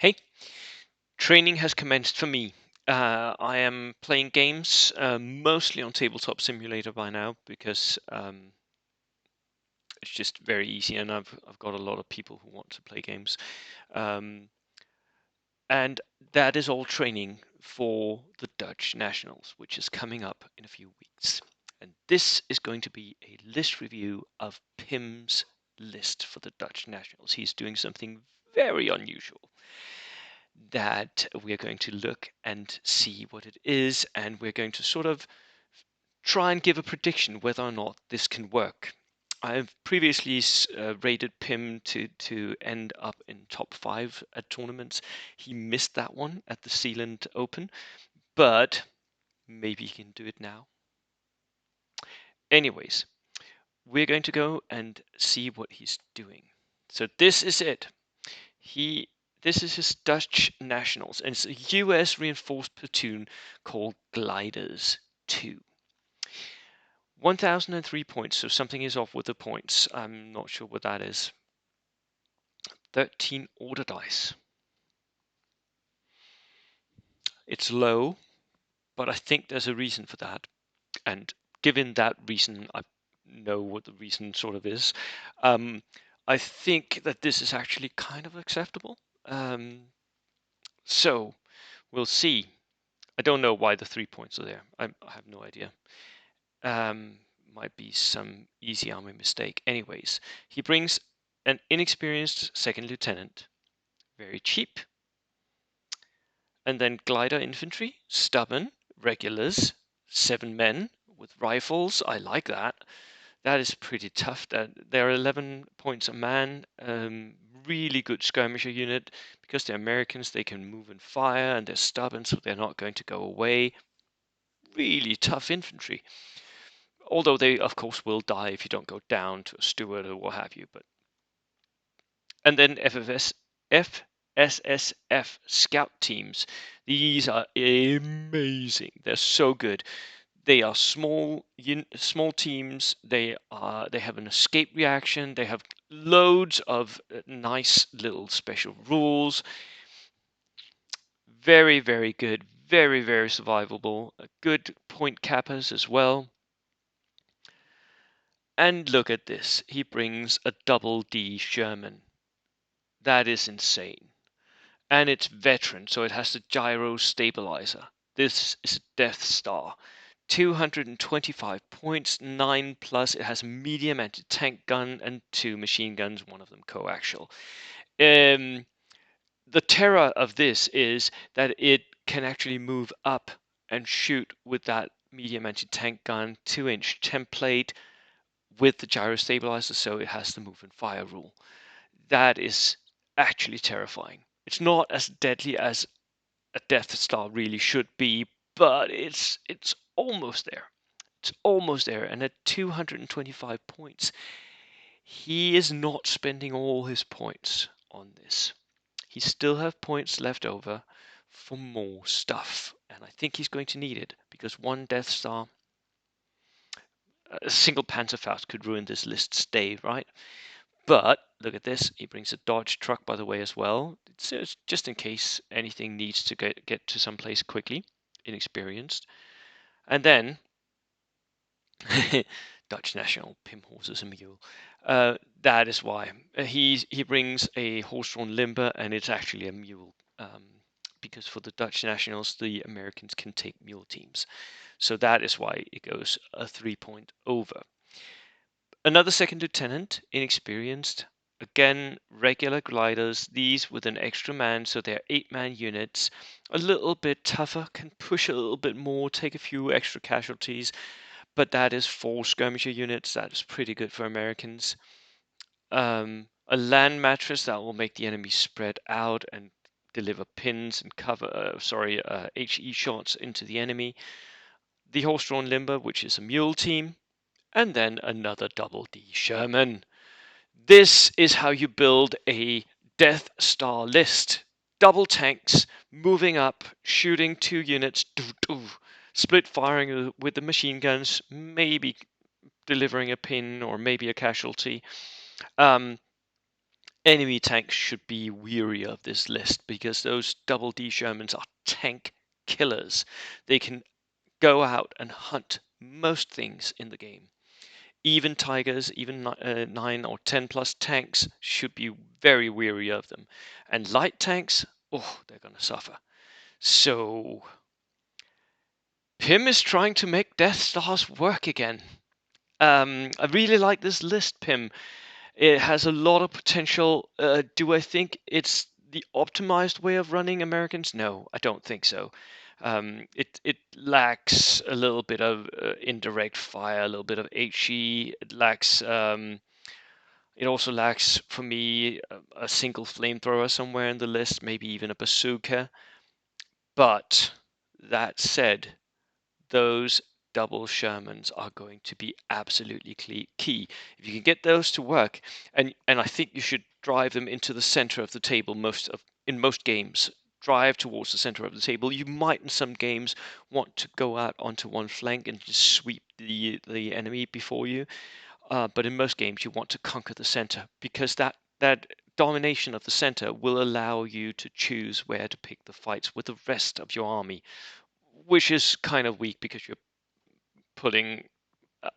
Hey, training has commenced for me. I am playing games, mostly on Tabletop Simulator by now because it's just very easy, and I've got a lot of people who want to play games, um, and that is all training for the Dutch Nationals, which is coming up in a few weeks. And this is going to be a list review of Pim's list for the Dutch Nationals. He's doing something very unusual that we're going to look and see what it is, and we're going to sort of try and give a prediction whether or not this can work. I've previously rated Pim to end up in top 5 at tournaments. He missed that one at the Sealand Open, but maybe he can do it now. Anyways, we're going to go and see what he's doing. So this is it. This is his Dutch Nationals, and it's a US reinforced platoon called Gliders 2. 1003 points, so something is off with the points. I'm not sure what that is. 13 order dice. It's low, but I think there's a reason for that. And given that reason, I know what the reason sort of is. I think that this is actually kind of acceptable. So we'll see. I don't know why the 3 points are there. I have no idea. Might be some easy army mistake. Anyways, he brings an inexperienced second lieutenant, very cheap, and then glider infantry, stubborn, regulars, 7 men with rifles. I like that. That is pretty tough. They're 11 points a man. Really good skirmisher unit. Because they're Americans, they can move and fire, and they're stubborn, so they're not going to go away. Really tough infantry. Although they, of course, will die if you don't go down to a steward or what have you. And then FSSF scout teams. These are amazing. They're so good. They are small teams. They have an escape reaction. They have loads of nice little special rules. Very, very good. Very, very survivable. Good point cappers as well. And look at this. He brings a double D Sherman. That is insane. And it's veteran, so it has the gyro stabilizer. This is a Death Star. 225 points, 9 plus. It has a medium anti-tank gun and 2 machine guns, one of them coaxial. The terror of this is that it can actually move up and shoot with that medium anti-tank gun, 2-inch template with the gyro stabilizer, so it has the move and fire rule. That is actually terrifying. It's not as deadly as a Death Star really should be, but it's almost there. It's almost there. And at 225 points, he is not spending all his points on this. He still have points left over for more stuff, and I think he's going to need it because one Death Star, a single Panzerfaust could ruin this list's day, right? But look at this. He brings a Dodge truck, by the way, as well. It's just in case anything needs to get to someplace quickly. Inexperienced. And then Dutch national Pim horses a mule. That is why he brings a horse-drawn limber, and it's actually a mule. Because for the Dutch nationals, the Americans can take mule teams. So that is why it goes a 3-point over. Another second lieutenant, inexperienced. Again, regular gliders, these with an extra man, so they're 8-man units. A little bit tougher, can push a little bit more, take a few extra casualties, but that is 4 skirmisher units. That is pretty good for Americans. A land mattress that will make the enemy spread out and deliver pins and cover, HE shots into the enemy. The horse-drawn limber, which is a mule team. And then another double D Sherman. This is how you build a Death Star list. Double tanks, moving up, shooting 2 units, split firing with the machine guns, maybe delivering a pin or maybe a casualty. Enemy tanks should be weary of this list because those double D Shermans are tank killers. They can go out and hunt most things in the game. Even Tigers, even 9 or 10 plus tanks should be very weary of them. And light tanks, oh, they're going to suffer. So, Pim is trying to make Deathstars work again. I really like this list, Pim. It has a lot of potential. Do I think it's the optimized way of running Americans? No, I don't think so. It lacks a little bit of indirect fire, a little bit of HE. It lacks. It also lacks, for me, a single flamethrower somewhere in the list, maybe even a bazooka. But that said, those double Shermans are going to be absolutely key. If you can get those to work, and I think you should drive them into the center of the table in most games. Drive towards the center of the table. You might in some games want to go out onto one flank and just sweep the enemy before you. But in most games, you want to conquer the center because that domination of the center will allow you to choose where to pick the fights with the rest of your army, which is kind of weak because you're putting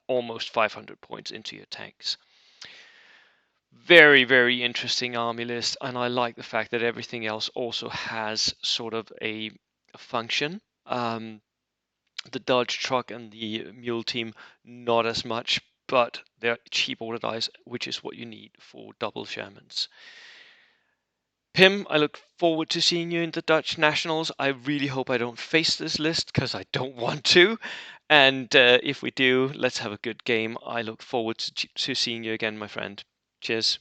almost 500 points into your tanks. Very, very interesting army list, and I like the fact that everything else also has sort of a function. The Dodge truck and the mule team, not as much, but they're cheap order dice, which is what you need for double Shermans. Pim, I look forward to seeing you in the Dutch Nationals. I really hope I don't face this list because I don't want to. And if we do, let's have a good game. I look forward to seeing you again, my friend. Cheers.